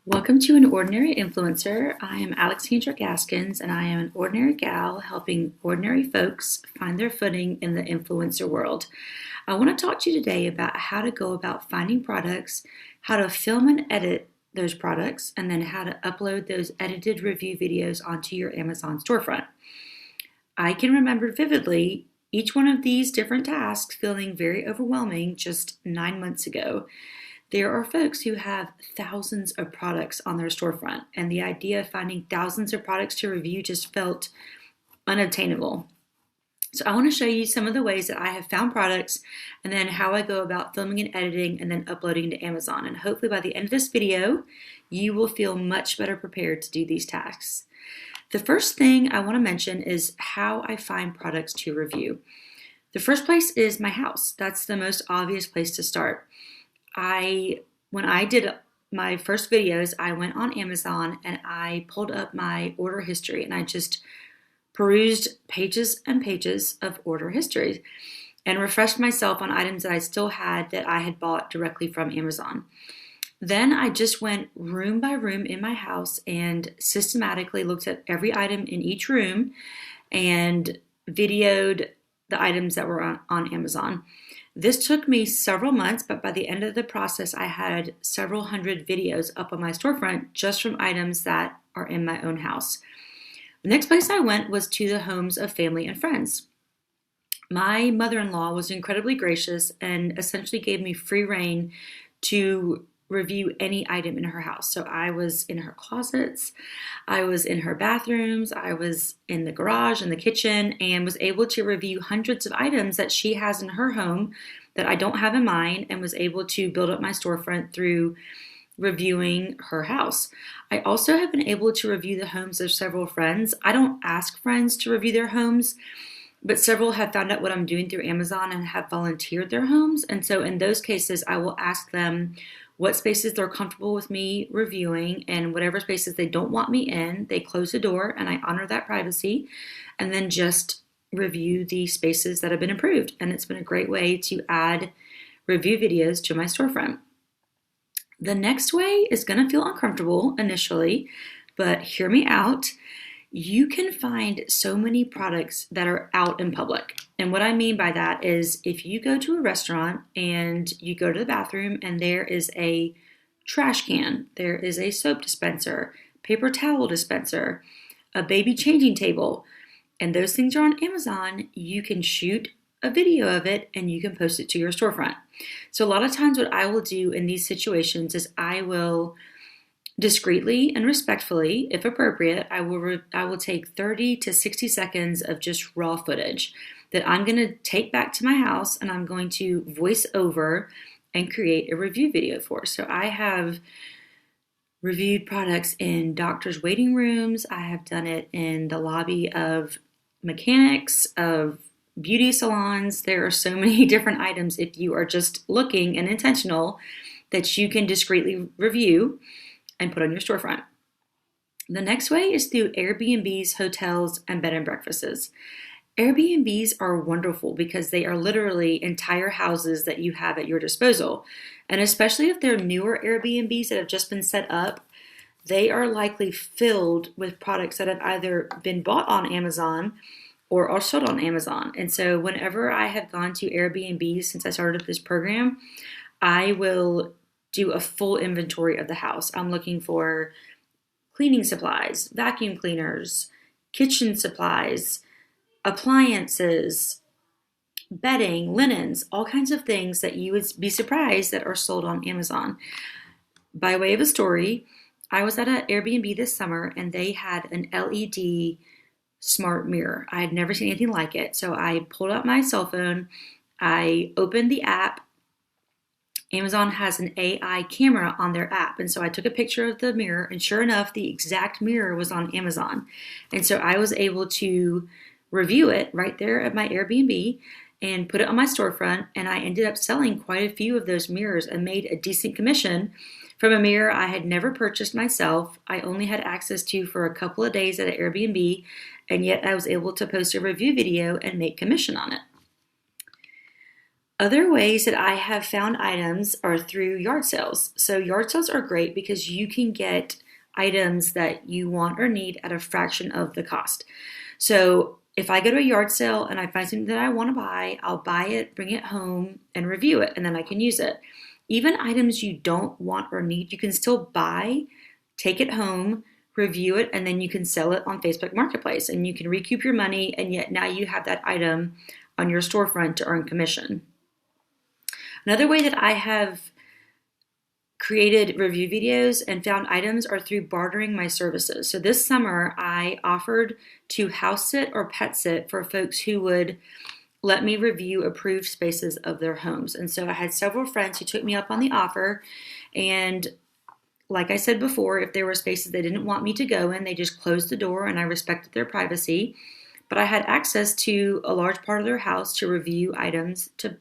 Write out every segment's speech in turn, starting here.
Welcome to An Ordinary Influencer. I am Alexandra Gaskins, and I am an ordinary gal helping ordinary folks find their footing in the influencer world. I want to talk to you today about how to go about finding products, how to film and edit those products, and then how to upload those edited review videos onto your Amazon storefront. I can remember vividly each one of these different tasks feeling very overwhelming just 9 months ago. There are folks who have thousands of products on their storefront, and the idea of finding thousands of products to review just felt unobtainable. So I want to show you some of the ways that I have found products and then how I go about filming and editing and then uploading to Amazon. And hopefully by the end of this video, you will feel much better prepared to do these tasks. The first thing I want to mention is how I find products to review. The first place is my house. That's the most obvious place to start. When I did my first videos, I went on Amazon and I pulled up my order history and I just perused pages and pages of order history and refreshed myself on items that I still had that I had bought directly from Amazon. Then I just went room by room in my house and systematically looked at every item in each room and videoed the items that were on Amazon. This took me several months, but by the end of the process, I had several hundred videos up on my storefront just from items that are in my own house. The next place I went was to the homes of family and friends. My mother-in-law was incredibly gracious and essentially gave me free rein to review any item in her house. So I was in her closets, I was in her bathrooms, I was in the garage and the kitchen, and was able to review hundreds of items that she has in her home that I don't have in mine, and was able to build up my storefront through reviewing her house. I also have been able to review the homes of several friends. I don't ask friends to review their homes, but several have found out what I'm doing through Amazon and have volunteered their homes. And so in those cases, I will ask them what spaces they're comfortable with me reviewing, and whatever spaces they don't want me in, they close the door and I honor that privacy, and then just review the spaces that have been improved. And it's been a great way to add review videos to my storefront. The next way is going to feel uncomfortable initially, but hear me out. You can find so many products that are out in public. And what I mean by that is if you go to a restaurant and you go to the bathroom and there is a trash can, there is a soap dispenser, paper towel dispenser, a baby changing table, and those things are on Amazon, you can shoot a video of it and you can post it to your storefront. So a lot of times what I will do in these situations is I will discreetly and respectfully, if appropriate, I will take 30 to 60 seconds of just raw footage that I'm going to take back to my house and I'm going to voice over and create a review video for. So I have reviewed products in doctors' waiting rooms. I have done it in the lobby of mechanics, of beauty salons. There are so many different items if you are just looking and intentional that you can discreetly review and put on your storefront. The next way is through Airbnbs, hotels, and bed and breakfasts. Airbnbs are wonderful because they are literally entire houses that you have at your disposal. And especially if they're newer Airbnbs that have just been set up, they are likely filled with products that have either been bought on Amazon or are sold on Amazon. And so whenever I have gone to Airbnbs since I started this program, I will do a full inventory of the house. I'm looking for cleaning supplies, vacuum cleaners, kitchen supplies, appliances, bedding, linens, all kinds of things that you would be surprised that are sold on Amazon. By way of a story, I was at an Airbnb this summer and they had an LED smart mirror. I had never seen anything like it. So I pulled out my cell phone, I opened the app. Amazon has an AI camera on their app. And so I took a picture of the mirror, and sure enough, the exact mirror was on Amazon. And so I was able to review it right there at my Airbnb and put it on my storefront. And I ended up selling quite a few of those mirrors and made a decent commission from a mirror I had never purchased myself. I only had access to for a couple of days at an Airbnb, and yet I was able to post a review video and make commission on it. Other ways that I have found items are through yard sales. So yard sales are great because you can get items that you want or need at a fraction of the cost. So if I go to a yard sale and I find something that I want to buy, I'll buy it, bring it home, and review it, and then I can use it. Even items you don't want or need, you can still buy, take it home, review it, and then you can sell it on Facebook Marketplace, and you can recoup your money, and yet now you have that item on your storefront to earn commission. Another way that I have created review videos and found items are through bartering my services. So this summer, I offered to house sit or pet sit for folks who would let me review approved spaces of their homes. And so I had several friends who took me up on the offer. And like I said before, if there were spaces they didn't want me to go in, they just closed the door and I respected their privacy. But I had access to a large part of their house to review items to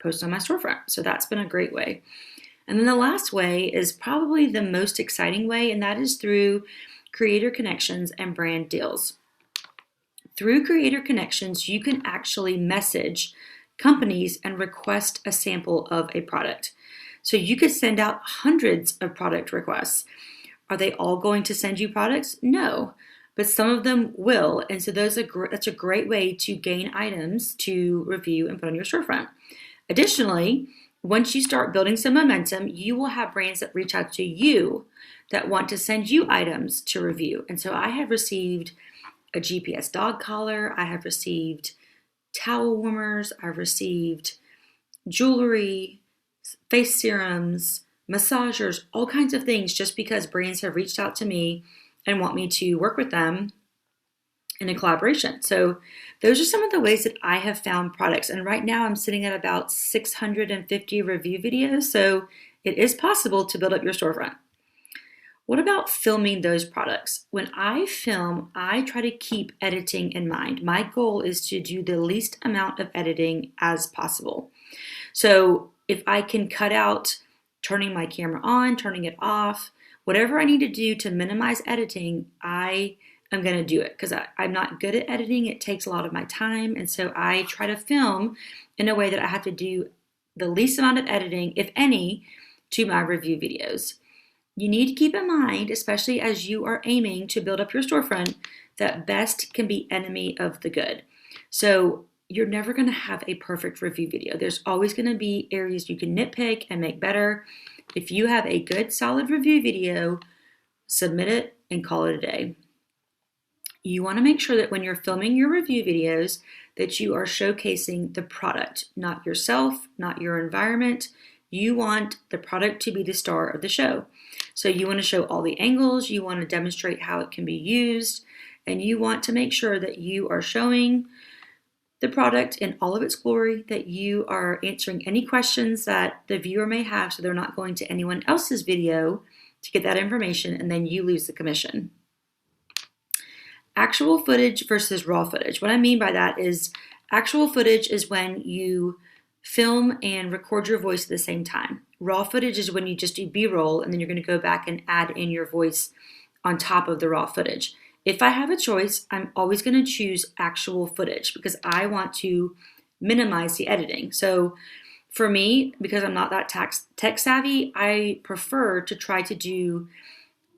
post on my storefront. So that's been a great way. And then the last way is probably the most exciting way, and that is through creator connections and brand deals. Through creator connections, you can actually message companies and request a sample of a product. So you could send out hundreds of product requests. Are they all going to send you products? No, but some of them will. And so that's a great way to gain items to review and put on your storefront. Additionally, once you start building some momentum, you will have brands that reach out to you that want to send you items to review. And so I have received a GPS dog collar, I have received towel warmers, I've received jewelry, face serums, massagers, all kinds of things just because brands have reached out to me and want me to work with them in a collaboration. So those are some of the ways that I have found products. And right now I'm sitting at about 650 review videos. So it is possible to build up your storefront. What about filming those products? When I film, I try to keep editing in mind. My goal is to do the least amount of editing as possible. So if I can cut out turning my camera on, turning it off, whatever I need to do to minimize editing, I'm going to do it because I'm not good at editing. It takes a lot of my time. And so I try to film in a way that I have to do the least amount of editing, if any, to my review videos. You need to keep in mind, especially as you are aiming to build up your storefront, that best can be enemy of the good. So you're never going to have a perfect review video. There's always going to be areas you can nitpick and make better. If you have a good, solid review video, submit it and call it a day. You want to make sure that when you're filming your review videos that you are showcasing the product, not yourself, not your environment. You want the product to be the star of the show. So you want to show all the angles, you want to demonstrate how it can be used, and you want to make sure that you are showing the product in all of its glory, that you are answering any questions that the viewer may have so they're not going to anyone else's video to get that information and then you lose the commission. Actual footage versus raw footage. What I mean by that is actual footage is when you film and record your voice at the same time. Raw footage is when you just do B-roll and then you're going to go back and add in your voice on top of the raw footage. If I have a choice, I'm always going to choose actual footage because I want to minimize the editing. So for me, because I'm not that tech savvy, I prefer to try to do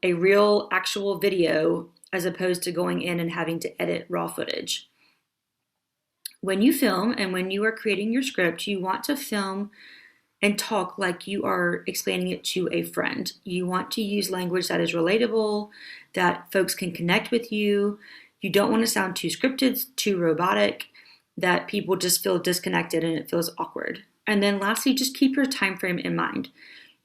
a real actual video as opposed to going in and having to edit raw footage. When you film and when you are creating your script, you want to film and talk like you are explaining it to a friend. You want to use language that is relatable, that folks can connect with you. You don't want to sound too scripted, too robotic, that people just feel disconnected and it feels awkward. And then lastly, just keep your time frame in mind.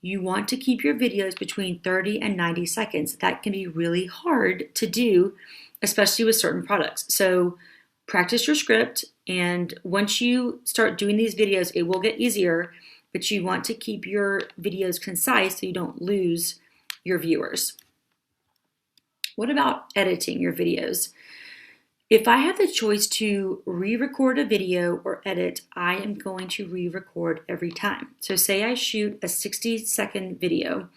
You want to keep your videos between 30 and 90 seconds. That can be really hard to do, especially with certain products. So practice your script, and once you start doing these videos, it will get easier, but you want to keep your videos concise so you don't lose your viewers. What about editing your videos? If I have the choice to re-record a video or edit, I am going to re-record every time. So say I shoot a 60-second video.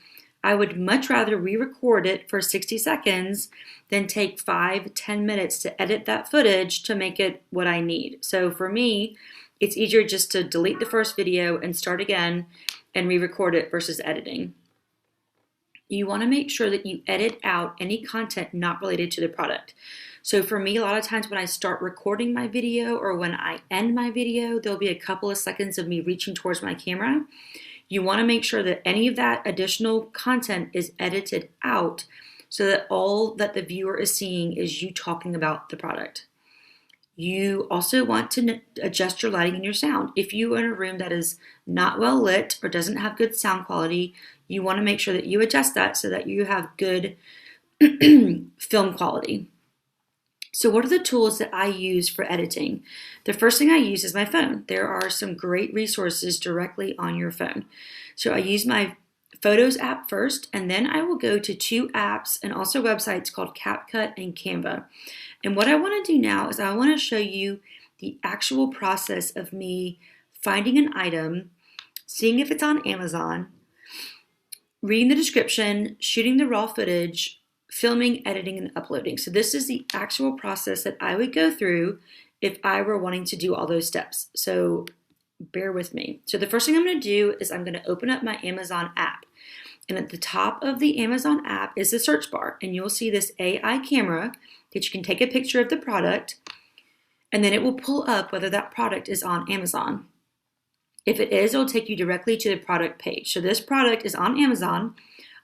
I would much rather re-record it for 60 seconds than take 5-10 minutes to edit that footage to make it what I need. So for me, It's easier just to delete the first video and start again and re-record it versus editing. You want to make sure that you edit out any content not related to the product. So for me, a lot of times when I start recording my video or when I end my video, there'll be a couple of seconds of me reaching towards my camera. You want to make sure that any of that additional content is edited out so that all that the viewer is seeing is you talking about the product. You also want to adjust your lighting and your sound. If you are in a room that is not well lit or doesn't have good sound quality, you want to make sure that you adjust that so that you have good film quality. So what are the tools that I use for editing? The first thing I use is my phone. There are some great resources directly on your phone. So I use my Photos app first, and then I will go to two apps and also websites called CapCut and Canva. And what I want to do now is I want to show you the actual process of me finding an item, seeing if it's on Amazon, reading the description, shooting the raw footage, filming, editing, and uploading. So this is the actual process that I would go through if I were wanting to do all those steps. So bear with me. So the first thing I'm going to do is I'm going to open up my Amazon app. And at the top of the Amazon app is the search bar. And you'll see this AI camera that you can take a picture of the product, and then it will pull up whether that product is on Amazon. If it is, it'll take you directly to the product page. So this product is on Amazon.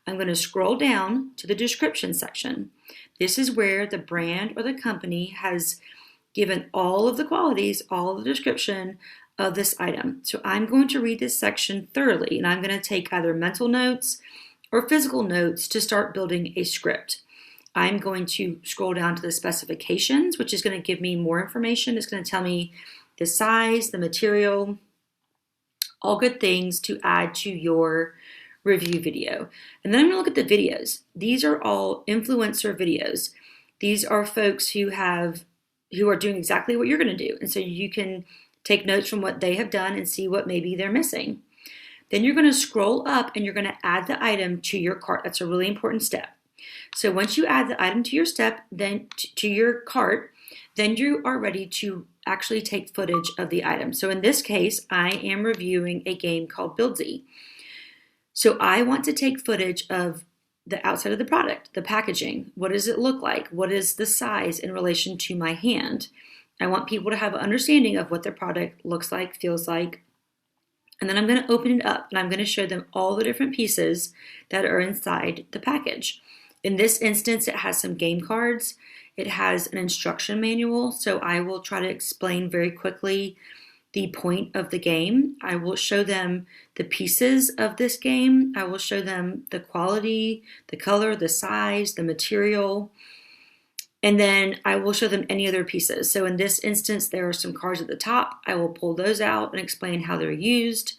I'm going to scroll down to the description section. This is where the brand or the company has given all of the qualities, all of the description of this item. So I'm going to read this section thoroughly, and I'm going to take either mental notes or physical notes to start building a script. I'm going to scroll down to the specifications, which is going to give me more information. It's going to tell me the size, the material, all good things to add to your review video. And then I'm going to look at the videos. These are all influencer videos. These are folks who are doing exactly what you're going to do. And so you can take notes from what they have done and see what maybe they're missing. Then you're going to scroll up and you're going to add the item to your cart. That's a really important step. So once you add the item to your to your cart, then you are ready to actually take footage of the item. So in this case, I am reviewing a game called Buildsy. So I want to take footage of the outside of the product, the packaging. What does it look like? What is the size in relation to my hand? I want people to have an understanding of what their product looks like, feels like. And then I'm going to open it up and I'm going to show them all the different pieces that are inside the package. In this instance, it has some game cards. It has an instruction manual. So I will try to explain very quickly the point of the game. I will show them the pieces of this game. I will show them the quality, the color, the size, the material. And then I will show them any other pieces. So in this instance, there are some cards at the top. I will pull those out and explain how they're used.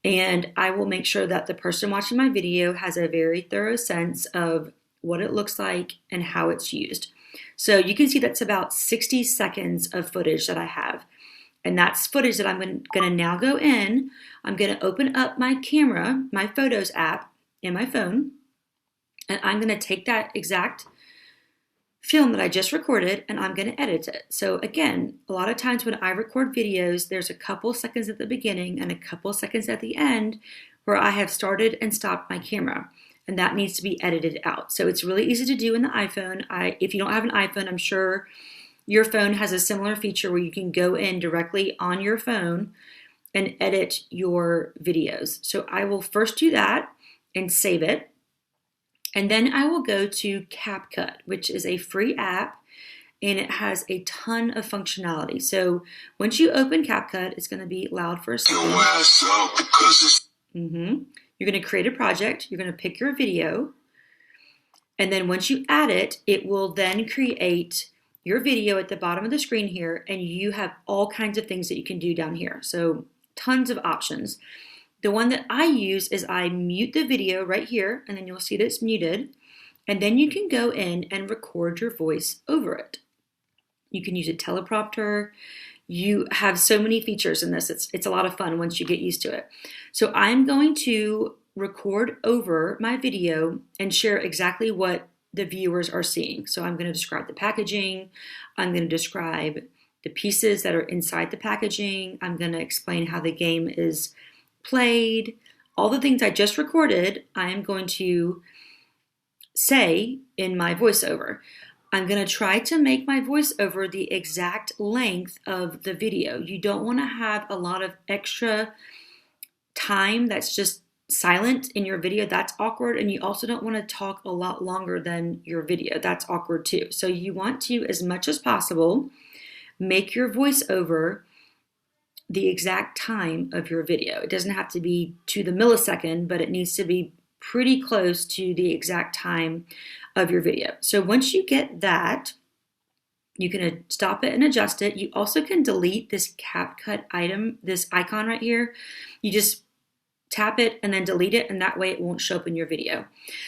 And I will make sure that the person watching my video has a very thorough sense of what it looks like and how it's used. So you can see that's about 60 seconds of footage that I have. And that's footage that I'm going to now go in. I'm going to open up my camera, my Photos app in my phone. And I'm going to take that exact film that I just recorded and I'm going to edit it. So again, a lot of times when I record videos, there's a couple seconds at the beginning and a couple seconds at the end where I have started and stopped my camera, and that needs to be edited out. So it's really easy to do in the iPhone. If you don't have an iPhone, I'm sure your phone has a similar feature where you can go in directly on your phone and edit your videos. So I will first do that and save it. And then I will go to CapCut, which is a free app, and it has a ton of functionality. So once you open CapCut, it's going to be loud for a second. You're going to create a project. You're going to pick your video. And then once you add it, it will then create your video at the bottom of the screen here, and you have all kinds of things that you can do down here. So tons of options. The one that I use is I mute the video right here, and then you'll see that it's muted. And then you can go in and record your voice over it. You can use a teleprompter. You have so many features in this. It's a lot of fun once you get used to it. So I'm going to record over my video and share exactly what the viewers are seeing. So I'm going to describe the packaging. I'm going to describe the pieces that are inside the packaging. I'm going to explain how the game is played. All the things I just recorded, I am going to say in my voiceover. I'm going to try to make my voiceover the exact length of the video. You don't want to have a lot of extra time that's just silent in your video. That's awkward. And you also don't want to talk a lot longer than your video. That's awkward too. So you want to, as much as possible, make your voiceover the exact time of your video. It doesn't have to be to the millisecond, but it needs to be pretty close to the exact time of your video. So once you get that, you can stop it and adjust it. You also can delete this CapCut item, this icon right here. You just tap it and then delete it, and that way it won't show up in your video.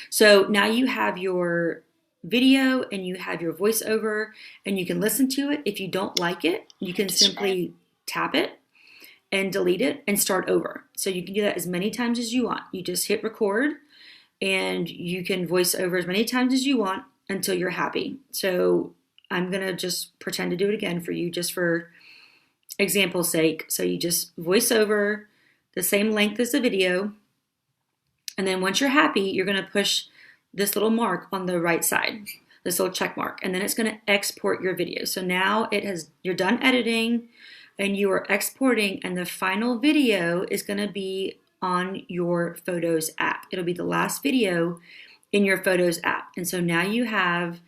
So now you have your video and you have your voiceover, and you can listen to it. If you don't like it, you can simply tap it and delete it and start over. So you can do that as many times as you want. You just hit record and you can voice over as many times as you want until you're happy. So I'm gonna just pretend to do it again for you just for example's sake. So you just voice over the same length as the video. And then once you're happy, you're gonna push this little mark on the right side, this little check mark, and then it's gonna export your video. So now you're done editing and you are exporting, and the final video is gonna be on your Photos app. It'll be the last video in your Photos app. And so now you have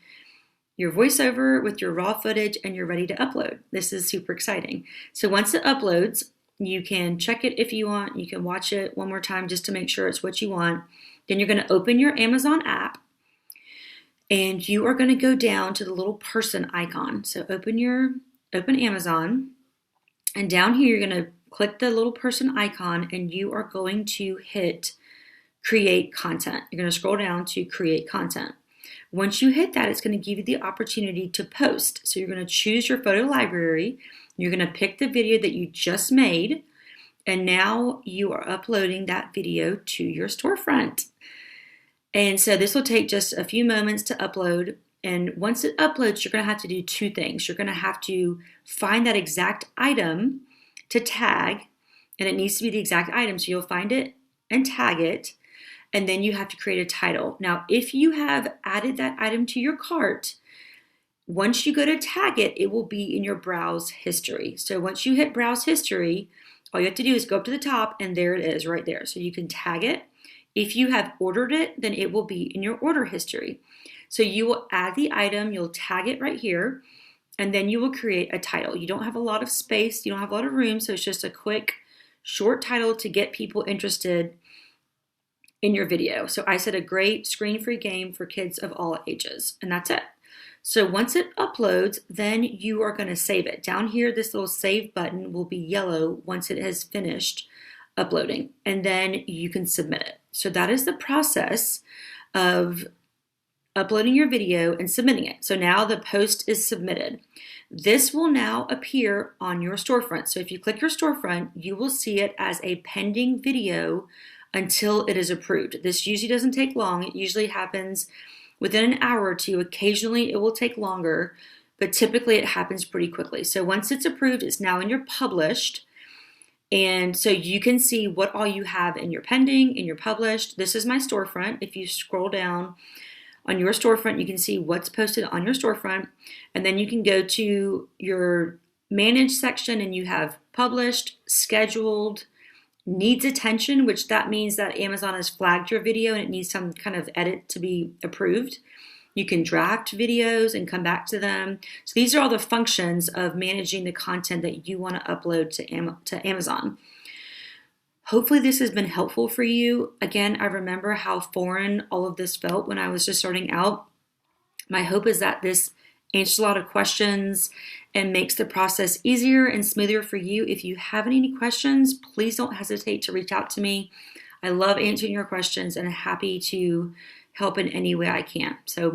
your voiceover with your raw footage and you're ready to upload. This is super exciting. So once it uploads, you can check it if you want. You can watch it one more time just to make sure it's what you want. Then you're gonna open your Amazon app and you are gonna go down to the little person icon. So open Amazon, and down here you're gonna click the little person icon and you are going to hit create content. You're gonna scroll down to create content. Once you hit that, it's gonna give you the opportunity to post. So you're gonna choose your photo library. You're gonna pick the video that you just made, and now you are uploading that video to your storefront. And so this will take just a few moments to upload. And once it uploads, you're gonna have to do two things. You're gonna have to find that exact item to tag, and it needs to be the exact item. So you'll find it and tag it, and then you have to create a title. Now, if you have added that item to your cart, once you go to tag it, it will be in your browse history. So once you hit browse history, all you have to do is go up to the top and there it is right there. So you can tag it. If you have ordered it, then it will be in your order history. So you will add the item, you'll tag it right here, and then you will create a title. You don't have a lot of space, you don't have a lot of room, so it's just a quick, short title to get people interested in your video. So I said a great screen-free game for kids of all ages, and that's it. So once it uploads, then you are gonna save it. Down here, this little save button will be yellow once it has finished uploading, and then you can submit it. So that is the process of uploading your video and submitting it. So now the post is submitted. This will now appear on your storefront. So if you click your storefront, you will see it as a pending video until it is approved. This usually doesn't take long. It usually happens within an hour or two. Occasionally it will take longer, but typically it happens pretty quickly. So once it's approved, it's now in your published. And so you can see what all you have in your pending, in your published. This is my storefront. If you scroll down on your storefront, you can see what's posted on your storefront. And then you can go to your manage section and you have published, scheduled, needs attention, which that means that Amazon has flagged your video and it needs some kind of edit to be approved. You can draft videos and come back to them. So these are all the functions of managing the content that you want to upload to Amazon. Hopefully this has been helpful for you. Again, I remember how foreign all of this felt when I was just starting out. My hope is that this answers a lot of questions and makes the process easier and smoother for you. If you have any questions, please don't hesitate to reach out to me. I love answering your questions and I'm happy to help in any way I can. So